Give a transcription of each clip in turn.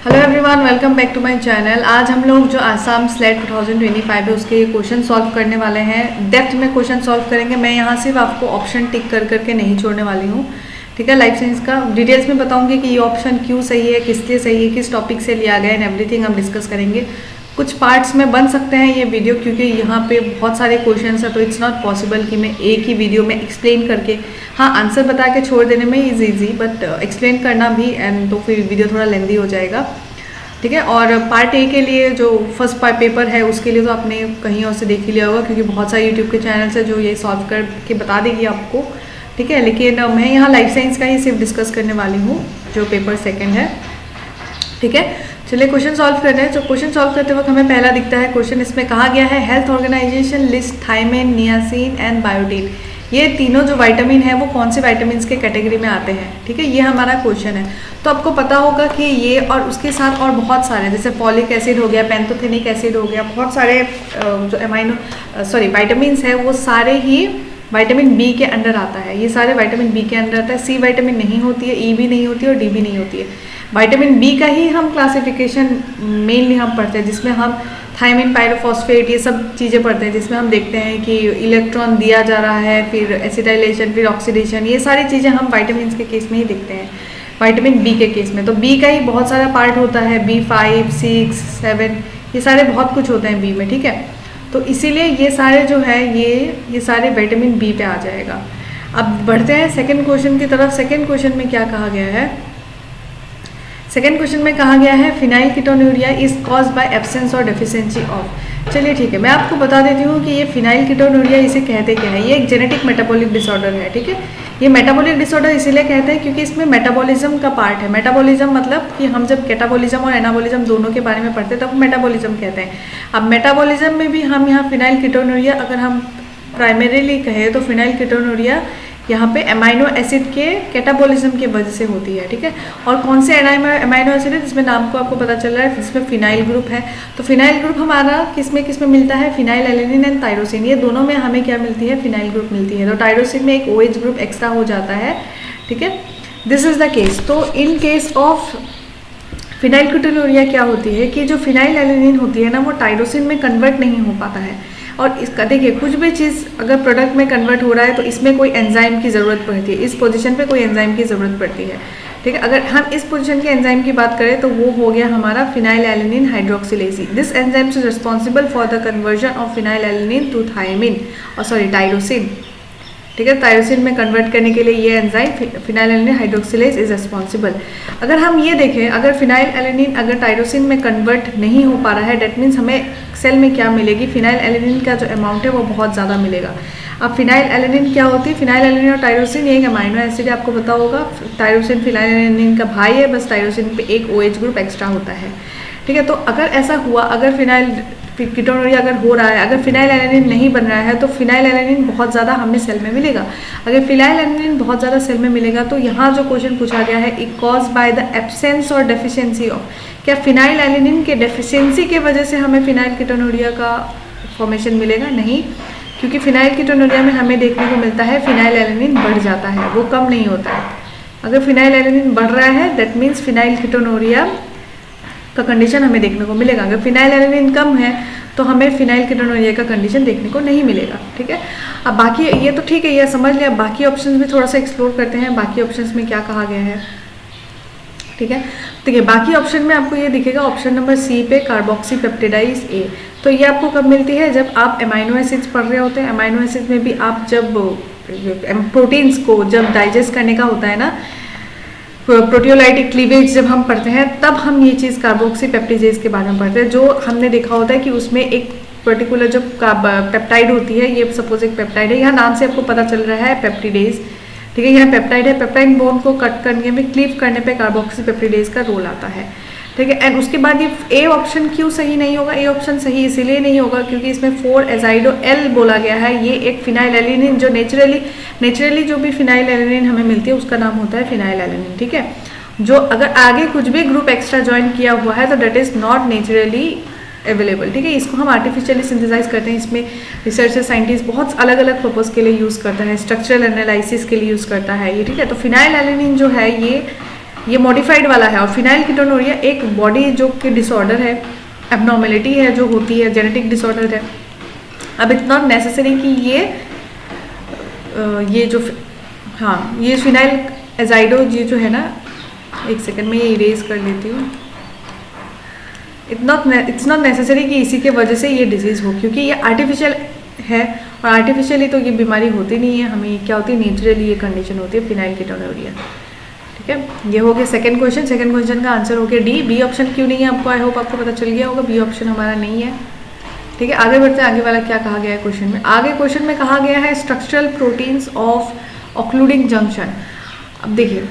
Hello everyone, welcome back to my channel. आज हम लोग जो आसाम स्लेट 2025 है उसके क्वेश्चन सॉल्व करने वाले हैं। डेप्थ में क्वेश्चन सॉल्व करेंगे। मैं यहाँ सिर्फ आपको ऑप्शन टिक कर करके नहीं छोड़ने वाली हूँ, ठीक है। लाइफ साइंस का डिटेल्स में बताऊंगी कि ये ऑप्शन क्यों सही है, किस लिए सही है, किस टॉपिक से लिया गया है, एवरीथिंग हम डिस्कस करेंगे। कुछ पार्ट्स में बन सकते हैं ये वीडियो, क्योंकि यहाँ पे बहुत सारे क्वेश्चन है, तो इट्स नॉट पॉसिबल कि मैं एक ही वीडियो में एक्सप्लेन करके, हाँ आंसर बता के छोड़ देने में इज ईजी, बट एक्सप्लेन करना भी एंड तो फिर वीडियो थोड़ा लेंदी हो जाएगा, ठीक है। और पार्ट ए के लिए जो फर्स्ट पेपर है उसके लिए तो आपने कहीं और से देख ही लिया होगा, क्योंकि बहुत सारे यूट्यूब के चैनल से जो ये सॉल्व करके बता देगी आपको, ठीक है। लेकिन मैं यहाँ लाइफ साइंस का ही सिर्फ डिस्कस करने वाली हूँ, जो पेपर सेकंड है, ठीक है। चलिए क्वेश्चन सॉल्व करते हैं। तो क्वेश्चन सॉल्व करते वक्त हमें पहला दिखता है क्वेश्चन, इसमें कहा गया है health organization list thiamine, niacin and biotin, ये तीनों जो विटामिन है वो कौन से विटामिन के कैटेगरी में आते हैं, ठीक है। ये हमारा क्वेश्चन है। तो आपको पता होगा कि ये और उसके साथ और बहुत सारे, जैसे फॉलिक एसिड हो गया, पैंथोथेनिक एसिड हो गया, बहुत सारे जो विटामिन है वो सारे ही विटामिन बी के अंडर आता है। ये सारे विटामिन बी के अंडर आता है। सी विटामिन नहीं होती है, ई भी नहीं होती है और डी भी नहीं होती है। विटामिन बी का ही हम क्लासिफिकेशन मेनली हम पढ़ते हैं, जिसमें हम थायमिन, पायरोफॉस्फेट, ये सब चीज़ें पढ़ते हैं, जिसमें हम देखते हैं कि इलेक्ट्रॉन दिया जा रहा है, फिर एसिटाइलेशन, फिर ऑक्सीडेशन, ये सारी चीज़ें हम विटामिन के केस में ही देखते हैं, विटामिन बी के केस में। तो बी का ही बहुत सारा पार्ट होता है, B5, 6, 7, ये सारे बहुत कुछ होते हैं बी में, ठीक है। तो इसीलिए ये सारे जो है ये सारे विटामिन बी पे आ जाएगा। अब बढ़ते हैं सेकेंड क्वेश्चन की तरफ। सेकेंड क्वेश्चन में क्या कहा गया है? सेकेंड क्वेश्चन में कहा गया है phenyl ketonuria is caused by absence और डेफिशिएंसी ऑफ। चलिए ठीक है, मैं आपको बता देती हूँ कि ये फिनाइल कीटोन्यूरिया इसे कहते क्या है। ये एक जेनेटिक मेटाबॉलिक डिसऑर्डर है, ठीक है। ये मेटाबॉलिक डिसऑर्डर इसीलिए कहते हैं क्योंकि इसमें मेटाबॉलिज्म का पार्ट है। मेटाबॉलिज्म मतलब कि हम जब कैटाबॉलिज्म और एनाबॉलिज्म दोनों के बारे में पढ़ते हैं तब मेटाबॉलिज्म कहते हैं। अब मेटाबॉलिज्म में भी हम यहाँ फिनाइल कीटोन्यूरिया अगर हम प्राइमरीली कहें तो फिनाइल कीटोन्यूरिया यहाँ पे अमाइनो एसिड के कैटाबॉलिज्म की वजह से होती है, ठीक है। और कौन से अमाइनो एसिड है जिसमें नाम को आपको पता चल रहा है, जिसमें फिनाइल ग्रुप है। तो फिनाइल ग्रुप हमारा किसमें मिलता है? फिनाइल एलेनिन एंड टायरोसिन, ये दोनों में हमें क्या मिलती है? फिनाइल ग्रुप मिलती है। तो टायरोसिन में एक OH ग्रुप एक्स्ट्रा हो जाता है, ठीक है। This is the case. तो in case of phenylketonuria क्या होती है कि जो फिनाइल एलेनिन होती है ना, वो टायरोसिन में कन्वर्ट नहीं हो पाता है। और इसका देखिए, कुछ भी चीज़ अगर प्रोडक्ट में कन्वर्ट हो रहा है तो इसमें कोई एंजाइम की ज़रूरत पड़ती है, इस पोजीशन पे कोई एंजाइम की ज़रूरत पड़ती है, ठीक है। अगर हम इस पोजीशन के एंजाइम की बात करें तो वो हो गया हमारा phenylalanine hydroxylase. This enzyme is responsible for the conversion of phenylalanine to thiamine और टायरोसिन, ठीक है। टायरोसिन में कन्वर्ट करने के लिए ये enzyme phenylalanine hydroxylase is responsible. अगर हम ये देखें, अगर फिनाइल एलेनिन अगर टायरोसिन में कन्वर्ट नहीं हो पा रहा है, डेट मीन्स हमें सेल में क्या मिलेगी? फिनाइल एलेनिन का जो अमाउंट है वो बहुत ज़्यादा मिलेगा। अब फिनाइल एलेनिन क्या होती है? फिनाइल एलेनिन और टायरोसिन ये एक अमाइनो एसिड है, आपको पता होगा। टायरोसिन फिनाइल एलेनिन का भाई है, बस टायरोसिन पे एक OH ग्रुप एक्स्ट्रा होता है, ठीक है। तो अगर ऐसा हुआ, अगर फिनाइल कीटोन्यूरिया अगर हो रहा है, अगर फिनाइल एलेनिन नहीं बन रहा है तो फिनाइल एलेनिन बहुत ज़्यादा हमें सेल में मिलेगा। अगर फिनाइल एलेनिन बहुत ज़्यादा सेल में मिलेगा तो यहाँ जो क्वेश्चन पूछा गया है, it cause by the absence और डेफिशिएंसी ऑफ, क्या फिनाइल एलेनिन के डेफिशिएंसी के वजह से हमें फिनाइल कीटोन्यूरिया का फॉर्मेशन मिलेगा? नहीं, क्योंकि फिनाइल कीटोन्यूरिया में हमें देखने को मिलता है फिनाइल एलेनिन बढ़ जाता है, वो कम नहीं होता है। अगर फिनाइल एलेनिन बढ़ रहा है दैट मीन्स फिनाइल कीटोन्यूरिया का कंडीशन हमें देखने को मिलेगा। अगर फिनाइल एलेनिन कम है तो हमें फिनाइल कीटोन्यूरिया का कंडीशन देखने को नहीं मिलेगा, ठीक है। अब बाकी ये तो ठीक है, ये समझ लिया। बाकी ऑप्शंस भी थोड़ा सा एक्सप्लोर करते हैं, बाकी ऑप्शंस में क्या कहा गया है, ठीक है। देखिए बाकी ऑप्शन में आपको ये दिखेगा, ऑप्शन नंबर सी पे कार्बोक्सी पेप्टिडाइज A। तो ये आपको कब मिलती है? जब आप अमाइनो एसिड्स पढ़ रहे होते हैं। अमाइनो एसिड्स में भी आप जब प्रोटीन्स को जब डाइजेस्ट करने का होता है ना, प्रोटियोलाइटिक क्लीवेज जब हम पढ़ते हैं तब हम ये चीज़ कार्बोक्सी पेप्टिडेज के बारे में पढ़ते हैं। जो हमने देखा होता है कि उसमें एक पर्टिकुलर जो पेप्टाइड होती है, ये सपोज एक पेप्टाइड है, यहाँ नाम से आपको पता चल रहा है पेप्टिडेज, ठीक है। यहाँ पेप्टाइड है, पेप्टाइड बोन को कट करने में, क्लीव करने पे कार्बोक्सी पेप्टिडेज का रोल आता है, ठीक है। एंड उसके बाद ये A ऑप्शन क्यों सही नहीं होगा? A ऑप्शन सही इसीलिए नहीं होगा क्योंकि इसमें 4-एजाइडो L बोला गया है। ये एक फिनाइल एलेनिन, जो नेचुरली जो भी फिनाइल एलेनिन हमें मिलती है उसका नाम होता है फिनाइल एलेनिन, ठीक है। जो अगर आगे कुछ भी ग्रुप एक्स्ट्रा ज्वाइन किया हुआ है तो that is not naturally available, ठीक है। इसको हम आर्टिफिशियली सिंथेसाइज करते हैं। इसमें रिसर्चर साइंटिस्ट बहुत अलग अलग पर्पज़ के लिए यूज़ करता है, स्ट्रक्चरल एनालिसिस के लिए यूज़ करता है ये, ठीक है। तो फिनाइल एलेनिन जो है ये ये मॉडिफाइड वाला है, और फिनाइलकीटोनुरिया एक बॉडी जो कि डिसऑर्डर है, एबनॉर्मेलिटी है जो होती है, जेनेटिक डिसऑर्डर है। अब इट्स नॉट नेसेसरी कि ये जो हाँ ये फिनाइल एजाइडो ये जो है ना, एक सेकंड में ये इरेज कर लेती हूँ। इट्स नॉट नेसेसरी कि इसी के वजह से ये डिजीज़ हो, क्योंकि ये आर्टिफिशियल है, और आर्टिफिशियली तो ये बीमारी होती नहीं है, हमें क्या होती है नेचुरली ये कंडीशन होती है फिनाइलकीटोनुरिया। ठीक है, ये हो गया सेकंड क्वेश्चन। सेकंड क्वेश्चन का आंसर हो गया डी। बी ऑप्शन क्यों नहीं है आपको, आई होप आपको पता चल गया होगा, बी ऑप्शन हमारा नहीं है। ठीक है, आगे बढ़ते हैं। आगे वाला क्या कहा गया है क्वेश्चन में? आगे क्वेश्चन में कहा गया है स्ट्रक्चरल प्रोटीन्स ऑफ ऑक्लूडिंग जंक्शन। अब देखिए,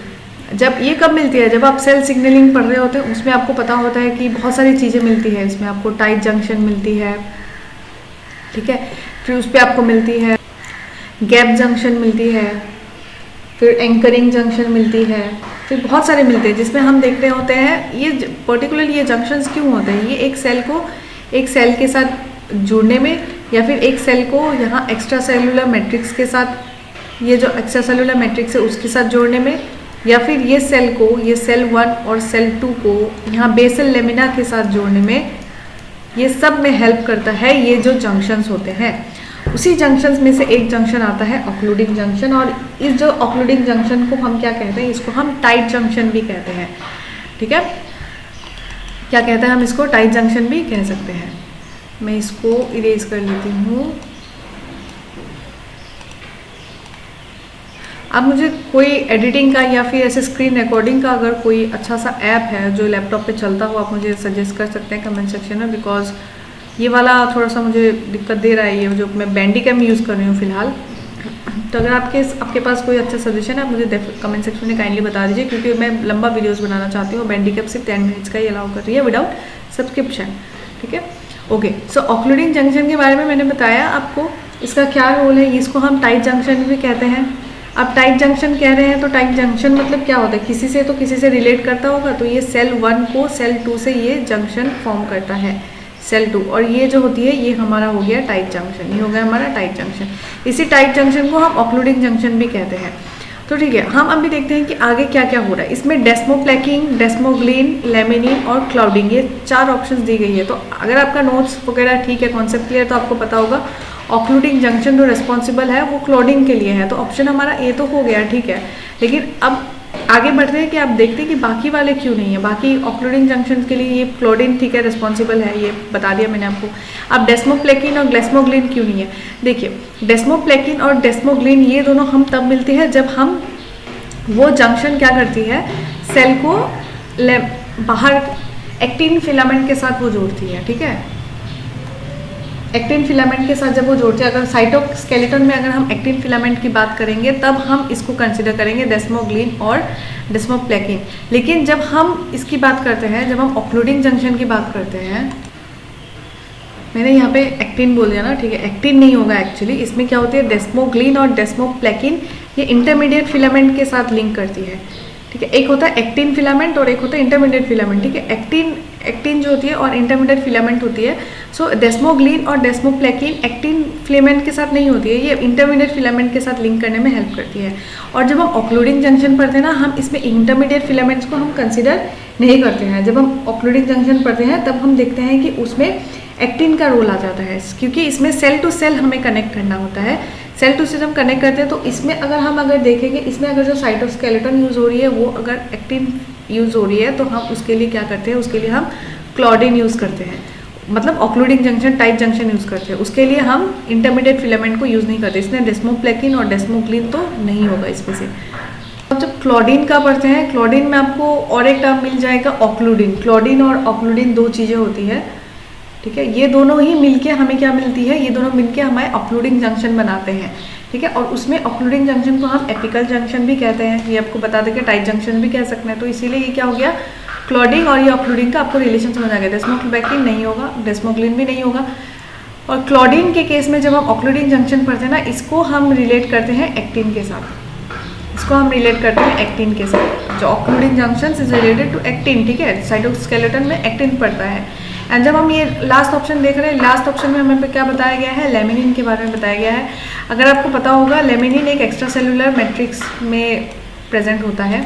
जब ये कब मिलती है, जब आप सेल सिग्नलिंग पढ़ रहे होते हैं, उसमें आपको पता होता है कि बहुत सारी चीज़ें मिलती है। इसमें आपको टाइट जंक्शन मिलती है, ठीक है, फिर उस पर आपको मिलती है गैप जंक्शन मिलती है, फिर एंकरिंग जंक्शन मिलती है, फिर बहुत सारे मिलते हैं, जिसमें हम देख रहे होते हैं ये पर्टिकुलरली ये जंक्शंस क्यों होते हैं। ये एक सेल को एक सेल के साथ जुड़ने में, या फिर एक सेल को यहाँ एक्स्ट्रा सेलुलर मैट्रिक्स के साथ, ये जो एक्स्ट्रा सेलुलर मैट्रिक्स है उसके साथ जोड़ने में, या फिर ये सेल को, ये सेल 1 और सेल 2 को यहाँ बेसल लेमिना के साथ जोड़ने में, ये सब में हेल्प करता है ये जो जंक्शंस होते हैं। उसी जंक्शंस में से एक जंक्शन आता है ऑक्लूडिंग जंक्शन, और इस जो ऑक्लूडिंग जंक्शन को हम क्या कहते हैं, इसको हम टाइट जंक्शन भी कहते हैं। ठीक है, क्या कहते हैं हम इसको, टाइट जंक्शन भी कह सकते हैं। मैं इसको इरेज कर लेती हूँ। अब मुझे कोई एडिटिंग का या फिर ऐसे स्क्रीन रिकॉर्डिंग का अगर कोई अच्छा सा ऐप है जो लैपटॉप पे चलता हो, आप मुझे सजेस्ट कर सकते हैं कमेंट सेक्शन में, बिकॉज ये वाला थोड़ा सा मुझे दिक्कत दे रहा है, ये जो मैं बैंडिकैम यूज़ कर रही हूँ फिलहाल। तो अगर आपके पास कोई अच्छा सजेशन है, आप मुझे कमेंट सेक्शन में काइंडली बता दीजिए, क्योंकि मैं लंबा वीडियोस बनाना चाहती हूँ। बैंडिकैम सिर्फ 10 मिनट्स का ही अलाउ कर रही है विदाउट सब्सक्रिप्शन। ठीक है, ओके। सो ऑक्लूडिंग जंक्शन के बारे में मैंने बताया आपको, इसका क्या रोल है। इसको हम टाइट जंक्शन भी कहते हैं। अब टाइट जंक्शन कह रहे हैं तो टाइट जंक्शन मतलब क्या होता है, किसी से तो किसी से रिलेट करता होगा, तो ये सेल 1 को सेल 2 से ये जंक्शन फॉर्म करता है, सेल 2, और ये जो होती है ये हमारा हो गया टाइट जंक्शन, ये हो गया हमारा टाइट जंक्शन। इसी टाइट जंक्शन को हम ऑक्लूडिंग जंक्शन भी कहते हैं। तो ठीक है, हम अभी देखते हैं कि आगे क्या क्या हो रहा है। इसमें डेस्मोप्लेकिंग, डेस्मोग्लिन, लेमिनिन और क्लाउडिंग, ये 4 ऑप्शंस दी गई है। तो अगर आपका नोट्स वगैरह ठीक है, कॉन्सेप्ट क्लियर, तो आपको पता होगा ऑक्लूडिंग जंक्शन जो रिस्पॉन्सिबल है वो क्लॉडिंग के लिए है। तो ऑप्शन हमारा ए तो हो गया, ठीक है। लेकिन अब आगे बढ़ते हैं कि आप देखते हैं कि बाकी वाले क्यों नहीं है। बाकी ऑक्लूडिंग जंक्शन के लिए ये क्लोडिन ठीक है रिस्पॉन्सिबल है, ये बता दिया मैंने आपको। अब डेस्मोप्लेकिन और ग्लेस्मोग्लिन क्यों नहीं है? देखिए, डेस्मोप्लेकिन और डेस्मोग्लिन ये दोनों हम तब मिलते हैं जब हम वो जंक्शन क्या करती है, सेल को बाहर एक्टिन फिलामेंट के साथ वो जोड़ती है। ठीक है, एक्टिन फिलामेंट के साथ जब वो जोड़ते हैं, अगर साइटोस्केलेटन में अगर हम एक्टिन फिलामेंट की बात करेंगे तब हम इसको कंसिडर करेंगे डेस्मोग्लिन और डेस्मोप्लेकिन। लेकिन जब हम इसकी बात करते हैं, जब हम ऑक्लूडिंग जंक्शन की बात करते हैं, मैंने यहाँ पे एक्टिन बोल दिया ना, ठीक है, एक्टिन नहीं होगा एक्चुअली। इसमें क्या होती है, डेस्मोग्लिन और डेस्मोप्लेकिन ये इंटरमीडिएट फिलामेंट के साथ लिंक करती है। ठीक है, एक होता है एक्टिन फिलामेंट और एक होता है इंटरमीडिएट फिलामेंट। ठीक है, एक्टिन जो होती है और इंटरमीडिएट फिलामेंट होती है। सो डेस्मोग्लिन और डेस्मोप्लेकिन एक्टिन फिलामेंट के साथ नहीं होती है, ये इंटरमीडिएट फिलामेंट के साथ लिंक करने में हेल्प करती है। और जब हम ऑक्लूडिंग जंक्शन पढ़ते हैं ना, हम इसमें इंटरमीडिएट फिलामेंट्स को हम कंसिडर नहीं करते हैं। जब हम ऑक्लूडिंग जंक्शन पढ़ते हैं तब हम देखते हैं कि उसमें एक्टिन का रोल आ जाता है, क्योंकि इसमें सेल टू सेल हमें कनेक्ट करना होता है। सेल टू सेल हम कनेक्ट करते हैं, तो इसमें अगर देखेंगे, इसमें अगर जो साइटोस्केलेटन यूज़ हो रही है वो अगर एक्टिन यूज़ हो रही है, तो हम उसके लिए क्या करते हैं, उसके लिए हम क्लॉडिन यूज़ करते हैं, मतलब ऑक्लूडिंग जंक्शन टाइट जंक्शन यूज़ करते हैं। उसके लिए हम इंटरमीडिएट फिलामेंट को यूज़ नहीं करते। इसमें डेस्मोप्लेकिन और डेस्मोग्लिन तो नहीं होगा इसमें से। अब जब क्लॉडिन का पढ़ते हैं, क्लॉडिन में आपको और एक टर्म मिल जाएगा ऑक्लूडिन। क्लॉडिन और ऑक्लूडिन 2 चीज़ें होती है। ठीक है, ये दोनों ही मिलके हमें क्या मिलती है, ये दोनों मिलके हमारे ऑक्लूडिंग जंक्शन बनाते हैं। ठीक है, और उसमें ऑक्लूडिंग जंक्शन को हम एपिकल जंक्शन भी कहते हैं, ये आपको बता दें कि टाइट जंक्शन भी कह सकते हैं। तो इसीलिए ये क्या हो गया, क्लॉडिंग और ये ऑक्लूडिंग का आपको रिलेशन समझ आ गया। डेस्मोप्लेकिन नहीं होगा, डेस्मोग्लिन भी नहीं होगा। और क्लॉडिन के केस में जब हम ऑक्लूडिंग जंक्शन पढ़ते हैं ना, इसको हम रिलेट करते हैं एक्टिन के साथ, इसको हम रिलेट करते हैं एक्टिन के साथ। जो occluding junction is related to actin. ठीक है, साइटोस्केलेटन में एक्टिन पड़ता है। एंड जब हम ये लास्ट ऑप्शन देख रहे हैं, लास्ट ऑप्शन में हमें क्या बताया गया है, लेमिनिन के बारे में बताया गया है। अगर आपको पता होगा, लेमिनिन एक एक्स्ट्रा सेलुलर मैट्रिक्स में प्रेजेंट होता है।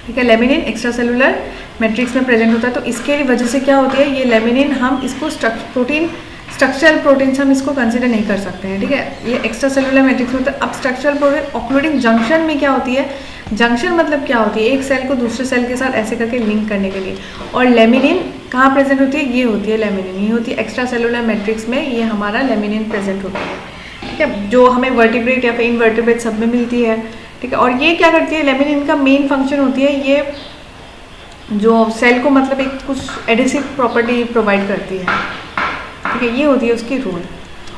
ठीक है। लेमिनिन एक्स्ट्रा सेलुलर मैट्रिक्स में प्रेजेंट होता है, तो इसके वजह से क्या होती है, ये लेमिनिन हम इसको स्ट्रक्चरल प्रोटीन्स हम इसको कंसीडर नहीं कर सकते हैं। ठीक है, ये एक्स्ट्रा सेलुलर मैट्रिक्स में होता है। अब स्ट्रक्चरल प्रोटीन ऑक्लूडिंग जंक्शन में क्या होती है, जंक्शन मतलब क्या होती है, एक सेल को दूसरे सेल के साथ ऐसे करके लिंक करने के लिए। और लेमिनिन कहाँ प्रेजेंट होती है, ये होती है लेमिनिन, ये होती है एक्स्ट्रा सेलुलर मैट्रिक्स में, ये हमारा लेमिनिन प्रेजेंट होता है। ठीक है, जो हमें वर्टिब्रेट या फिर इनवर्टिब्रेट सब में मिलती है। ठीक है, और ये क्या करती है, लेमिनिन का मेन फंक्शन होती है, ये जो सेल को मतलब एक कुछ एडिसिव प्रॉपर्टी प्रोवाइड करती है। ठीक है, ये होती है उसकी रोल।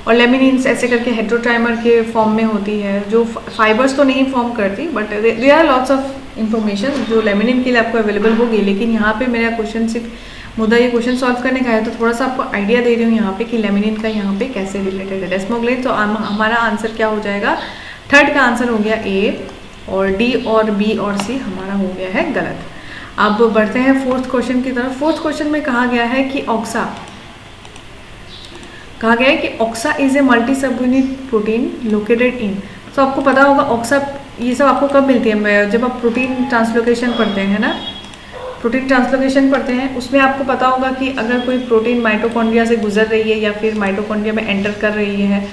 और लेमिनिन्स ऐसे करके हेटेरोट्राइमर के फॉर्म में होती है, जो फाइबर्स तो नहीं फॉर्म करती, but there are lots of information जो लेमिनिन के लिए आपको अवेलेबल होगी। लेकिन यहाँ पे मेरा क्वेश्चन सिर्फ मुद्दा ये क्वेश्चन सॉल्व करने का है, तो थोड़ा सा आपको आइडिया दे रही हूँ यहाँ पे कि लेमिनिन का यहाँ पे कैसे रिलेटेड है डेस्मोग्लिन। तो हमारा आंसर क्या हो जाएगा, थर्ड का आंसर हो गया ए, और डी और बी और सी हमारा हो गया है गलत। अब बढ़ते हैं फोर्थ क्वेश्चन की तरफ। फोर्थ क्वेश्चन में कहा गया है कि oxa is a multi subunit protein located in. तो आपको पता होगा ऑक्सा ये सब आपको कब मिलती है, जब आप प्रोटीन ट्रांसलोकेशन पढ़ते हैं ना, प्रोटीन ट्रांसलोकेशन पढ़ते हैं, उसमें आपको पता होगा कि अगर कोई प्रोटीन माइटोकॉन्ड्रिया से गुजर रही है या फिर माइटोकॉन्ड्रिया में एंटर कर रही है,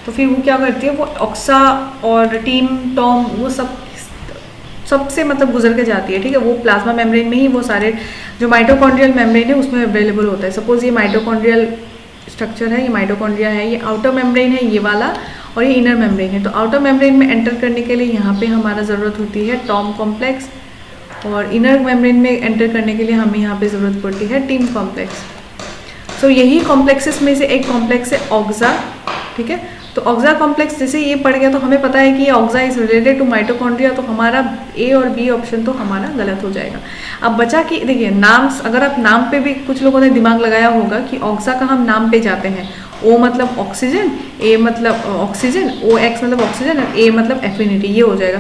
तो फिर वो क्या करती है, वो ऑक्सा और टीम टॉम वो सबसे मतलब गुजर के जाती है। ठीक है, वो प्लाज्मा मेम्ब्रेन में ही वो सारे जो माइटोकॉन्ड्रियल मेम्ब्रेन है उसमें अवेलेबल होता है। सपोज ये माइटोकॉन्ड्रियल स्ट्रक्चर है, ये माइटोकॉन्ड्रिया है, ये आउटर मेम्ब्रेन है ये वाला, और ये इनर मेम्ब्रेन है। तो आउटर मेम्ब्रेन में एंटर करने के लिए यहाँ पे हमारा ज़रूरत होती है टॉम कॉम्प्लेक्स, और इनर मेम्ब्रेन में एंटर करने के लिए हमें यहाँ पे ज़रूरत पड़ती है टीम कॉम्प्लेक्स। तो यही कॉम्प्लेक्सेस में से एक कॉम्प्लेक्स है ऑक्सा। ठीक है, तो ऑक्सा कॉम्प्लेक्स जैसे ये पड़ गया तो हमें पता है कि oxa is related to mitochondria, तो हमारा ए और बी ऑप्शन तो हमारा गलत हो जाएगा। अब बचा कि देखिए नाम, अगर आप नाम पे भी कुछ लोगों ने दिमाग लगाया होगा कि ऑक्सा का हम नाम पे जाते हैं, ओ मतलब ऑक्सीजन, ए मतलब ऑक्सीजन, ओ एक्स मतलब ऑक्सीजन, और ए मतलब एफिनिटी, ये हो जाएगा।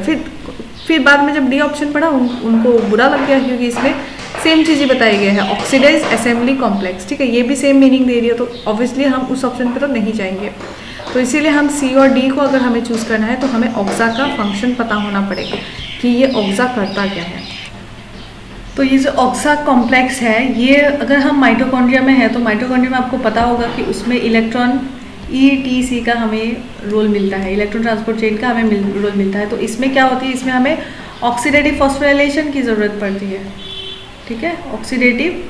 फिर बाद में जब डी ऑप्शन पढ़ा उनको बुरा लग गया, क्योंकि इसमें सेम चीज़ ही बताई गई है, ऑक्सीडाइज असेंबली कॉम्प्लेक्स। ठीक है, ये भी सेम मीनिंग दे रही है, तो ऑब्वियसली हम उस ऑप्शन पे तो नहीं जाएंगे। तो इसीलिए हम सी और डी को अगर हमें चूज़ करना है तो हमें ऑक्सा का फंक्शन पता होना पड़ेगा कि ये ऑक्सा करता क्या है। तो ये जो ऑक्सा कॉम्प्लेक्स है, ये अगर हम माइटोकॉन्ड्रिया में है तो माइटोकॉन्ड्रिया में आपको पता होगा कि उसमें इलेक्ट्रॉन ETC का हमें रोल मिलता है, इलेक्ट्रॉन ट्रांसपोर्ट चेन का हमें रोल मिलता है। तो इसमें क्या होती है, इसमें हमें ऑक्सीडेटिव फॉस्फोराइलेशन की ज़रूरत पड़ती है। ठीक है, ऑक्सीडेटिव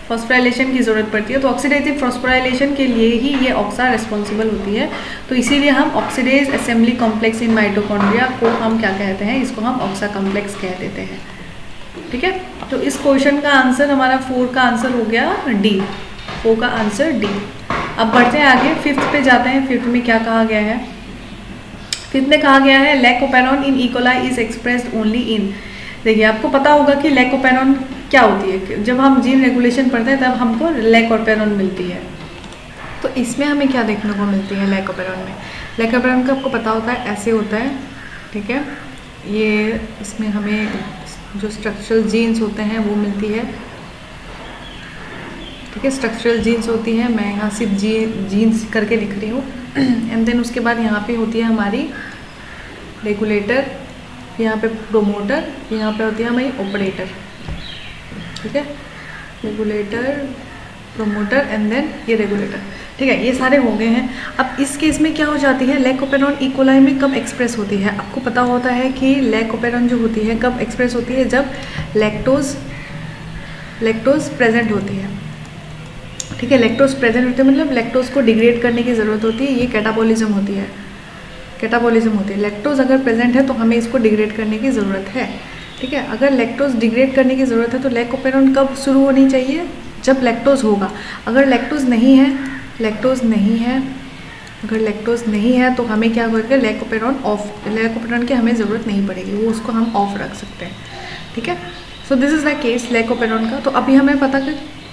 फॉस्फोराइलेशन की ज़रूरत पड़ती है। तो ऑक्सीडेटिव फॉस्फोराइलेशन के लिए ही ये ऑक्सा रिस्पॉन्सिबल होती है। तो इसीलिए हम oxidase assembly complex in mitochondria को हम क्या कहते हैं, इसको हम ऑक्सा कॉम्प्लेक्स कह देते हैं। ठीक है, तो इस क्वेश्चन का आंसर हमारा 4 का आंसर हो गया डी, 4 का आंसर डी। अब बढ़ते हैं आगे, फिफ्थ पे जाते हैं। फिफ्थ में क्या कहा गया है, फिफ्थ में कहा गया है lac operon in E coli is expressed only in. देखिए आपको पता होगा कि लैकोपेरॉन क्या होती है, जब हम जीन रेगुलेशन पढ़ते हैं तब हमको लैकोपेरॉन मिलती है। तो इसमें हमें क्या देखने को मिलती है लैकोपेरॉन में, लैकोपेरॉन का आपको पता होता है ऐसे होता है। ठीक है, ये इसमें हमें जो स्ट्रक्चरल जीन्स होते हैं वो मिलती है। ठीक है, स्ट्रक्चरल जीन्स होती है, मैं यहाँ सिर्फ जीन्स करके लिख रही हूँ। एंड देन उसके बाद यहाँ पे होती है हमारी रेगुलेटर, यहाँ पे प्रोमोटर, यहाँ पे होती है हमारी ऑपरेटर। ठीक है, रेगुलेटर, प्रोमोटर एंड देन ये रेगुलेटर। ठीक है, ये सारे हो गए हैं। अब इस केस में क्या हो जाती है, लैकोपेरॉन इकोलाई में कब एक्सप्रेस होती है, आपको पता होता है कि लैकोपेरॉन जो होती है कब एक्सप्रेस होती है, जब लैक्टोज प्रेजेंट होती है। ठीक है, लैक्टोज प्रेजेंट होती है मतलब लैक्टोज को डिग्रेड करने की ज़रूरत होती है, ये कैटाबॉलिज्म होती है, कैटाबॉलिज्म होती है। लैक्टोज अगर प्रेजेंट है तो हमें इसको डिग्रेड करने की ज़रूरत है। ठीक है, अगर लैक्टोज डिग्रेड करने की ज़रूरत है तो लैकोपेरॉन कब शुरू होनी चाहिए, जब लैक्टोज होगा। अगर लैक्टोज नहीं है, अगर लैक्टोज नहीं है तो हमें क्या करके लैकोपेरॉन की हमें ज़रूरत नहीं पड़ेगी, वो उसको हम ऑफ रख सकते हैं। ठीक है, so this is the case lac operon का। तो अभी हमें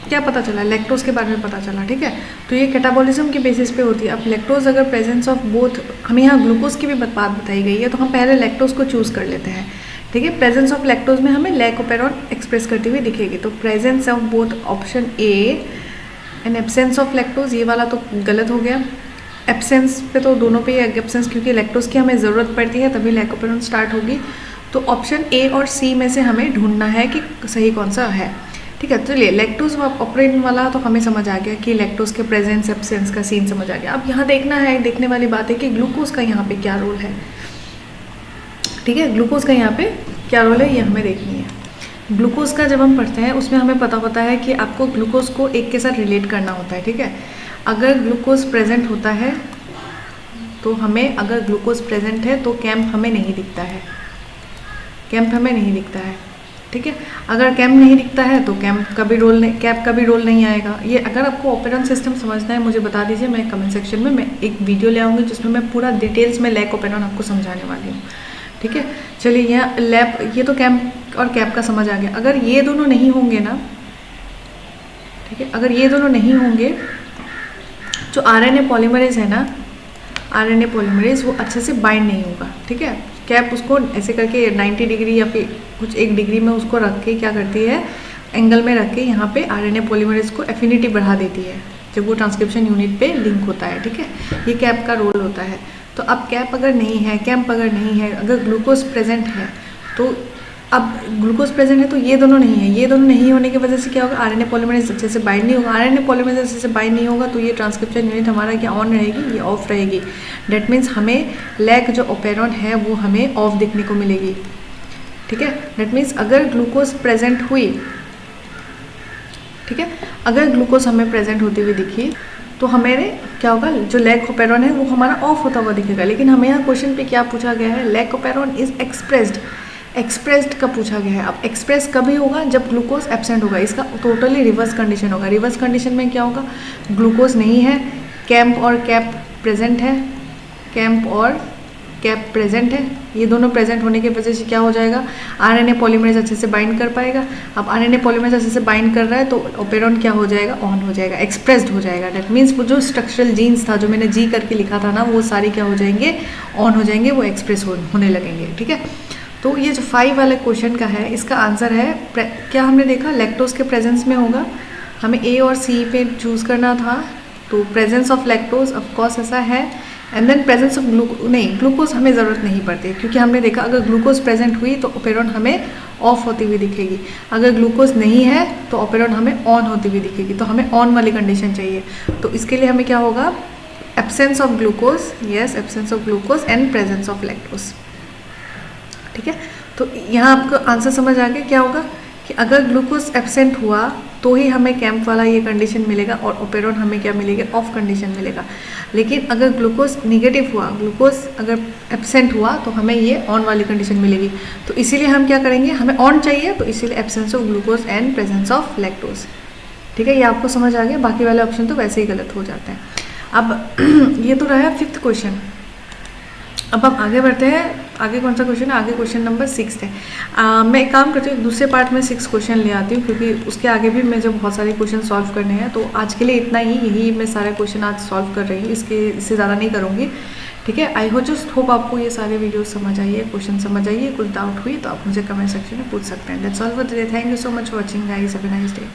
क्या पता चला, लैक्टोज के बारे में पता चला। ठीक है, तो ये कैटाबॉलिज्म के बेसिस पे होती है। अब लैक्टोज अगर प्रेजेंस ऑफ बोथ, हमें यहाँ ग्लूकोज की भी बात बताई गई है, तो हम पहले लैक्टोज को चूज़ कर लेते हैं। ठीक है, प्रेजेंस ऑफ लैक्टोज में हमें लैकोपेरॉन एक्सप्रेस करती हुई दिखेगी। तो presence of both option A and absence of lactose, ये वाला तो गलत हो गया। एब्सेंस पे तो दोनों पे ही एब्सेंस, क्योंकि लैक्टोज की हमें ज़रूरत पड़ती है तभी लैकोपेरॉन स्टार्ट होगी। तो ऑप्शन ए और सी में से हमें ढूंढना है कि सही कौन सा है। ठीक है, चलिए लैक्टोज ऑपरेंट वाला तो हमें समझ आ गया कि लैक्टोज के प्रेजेंस एब्सेंस का सीन समझ आ गया। अब यहाँ देखने वाली बात है कि ग्लूकोज का यहाँ पे क्या रोल है। ठीक है, ग्लूकोज का यहाँ पे क्या रोल है ये हमें देखनी है। ग्लूकोज का जब हम पढ़ते हैं उसमें हमें पता है कि आपको ग्लूकोज को एक के साथ रिलेट करना होता है। ठीक है, अगर ग्लूकोज प्रेजेंट होता है तो हमें, अगर ग्लूकोज प्रेजेंट है तो कैंप हमें नहीं दिखता है, कैंप हमें नहीं दिखता है। ठीक है, अगर कैंप नहीं दिखता है तो कैंप का भी रोल नहीं आएगा। ये अगर आपको ऑपरेंट सिस्टम समझना है मुझे बता दीजिए, मैं कमेंट सेक्शन में मैं एक वीडियो ले आऊँगी जिसमें मैं पूरा डिटेल्स में लैक ऑपरेंट आपको समझाने वाली हूँ। ठीक है, चलिए यहाँ लैप, ये तो कैंप और कैप का समझ आ गया। अगर ये दोनों नहीं होंगे ना, ठीक है, अगर ये दोनों नहीं होंगे, जो आरएनए पॉलीमरेज है ना, आरएनए पॉलीमरेज वो अच्छे से बाइंड नहीं होगा। ठीक है, कैप उसको ऐसे करके 90 डिग्री या फिर कुछ 1 डिग्री में उसको रख के क्या करती है, एंगल में रख के यहाँ पे आरएनए पॉलीमरेज को एफिनिटी बढ़ा देती है जब वो ट्रांसक्रिप्शन यूनिट पे लिंक होता है। ठीक है, ये कैप का रोल होता है। तो अब कैप अगर नहीं है, कैंप अगर नहीं है, अगर ग्लूकोज प्रेजेंट है तो अब ग्लूकोज प्रेजेंट है तो ये दोनों नहीं है। ये दोनों नहीं होने की वजह से क्या होगा, आरएनए पॉलीमरेज अच्छे से बाइंड नहीं होगा। आरएनए पॉलीमरेज अच्छे से बाइंड नहीं होगा तो ये ट्रांसक्रिप्शन यूनिट हमारा क्या ऑन रहेगी, ये ऑफ रहेगी। डेट मीन्स हमें लैक जो ओपेरॉन है वो हमें ऑफ दिखने को मिलेगी। ठीक है, डेट मीन्स अगर ग्लूकोज प्रेजेंट हुई, ठीक है, अगर ग्लूकोज हमें प्रेजेंट होती हुई दिखी तो हमारे क्या होगा, जो लैक ओपेरॉन है वो हमारा ऑफ होता हुआ दिखेगा। लेकिन हमें यहाँ क्वेश्चन पे क्या पूछा गया है, लैक ओपेरॉन इज एक्सप्रेस्ड का पूछा गया है। अब एक्सप्रेस कभी होगा जब ग्लूकोज एब्सेंट होगा। इसका टोटली रिवर्स कंडीशन होगा। रिवर्स कंडीशन में क्या होगा, ग्लूकोज नहीं है, कैंप और कैप प्रेजेंट है, कैंप और कैप प्रेजेंट है। ये दोनों प्रेजेंट होने की वजह से क्या हो जाएगा, आरएनए पॉलीमरेज अच्छे से बाइंड कर पाएगा। अब आरएनए पॉलीमरेज अच्छे से बाइंड कर रहा है तो ओपेरॉन क्या हो जाएगा, ऑन हो जाएगा, एक्सप्रेस्ड हो जाएगा। डेट मीन्स वो जो स्ट्रक्चरल जीन्स था जो मैंने जी करके लिखा था ना, वो सारे क्या हो जाएंगे, ऑन हो जाएंगे, वो एक्सप्रेस होने लगेंगे। ठीक है, तो ये जो 5 वाले क्वेश्चन का है इसका आंसर है, क्या हमने देखा लैक्टोज के प्रेजेंस में होगा। हमें ए और सी पे चूज़ करना था तो प्रेजेंस ऑफ लैक्टोज ऑफकोर्स ऐसा है। And then presence of glucose हमें ज़रूरत नहीं पड़ती क्योंकि हमने देखा अगर ग्लूकोज प्रेजेंट हुई तो ओपेरॉन हमें ऑफ होती हुई दिखेगी। अगर ग्लूकोज नहीं है तो ओपेरॉन हमें ऑन होती हुई दिखेगी। तो हमें ऑन वाली कंडीशन चाहिए। तो इसके लिए हमें क्या होगा, absence of glucose, yes absence of glucose and presence of lactose. ठीक है, तो यहाँ आपको आंसर समझ आ गया क्या होगा कि अगर ग्लूकोज एब्सेंट हुआ तो ही हमें कैंप वाला ये कंडीशन मिलेगा और ओपेरॉन हमें क्या मिलेगा, ऑफ कंडीशन मिलेगा। लेकिन अगर ग्लूकोज निगेटिव हुआ, ग्लूकोज अगर एब्सेंट हुआ तो हमें ये ऑन वाली कंडीशन मिलेगी। तो इसीलिए हम क्या करेंगे, हमें ऑन चाहिए तो इसीलिए absence of glucose and presence of lactose. ठीक है, ये आपको समझ आ गया। बाकी वाले ऑप्शन तो वैसे ही गलत हो जाते हैं। अब ये तो रहा 5th क्वेश्चन। अब हम आगे बढ़ते हैं। आगे कौन सा क्वेश्चन है, आगे क्वेश्चन नंबर 6 है। मैं एक काम करती हूँ, दूसरे पार्ट में 6 क्वेश्चन ले आती हूँ क्योंकि उसके आगे भी मुझे बहुत सारे क्वेश्चन सॉल्व करने हैं। तो आज के लिए इतना ही, यही मैं सारे क्वेश्चन आज सॉल्व कर रही हूँ, इससे ज़्यादा नहीं करूँगी। ठीक है, आई होप आपको ये सारे वीडियो समझ आइए, क्वेश्चन समझ आइए। कुछ डाउट हुई तो आप मुझे कमेंट सेक्शन में पूछ सकते हैं। That's all for today. Thank you so much for watching guys, have a nice day.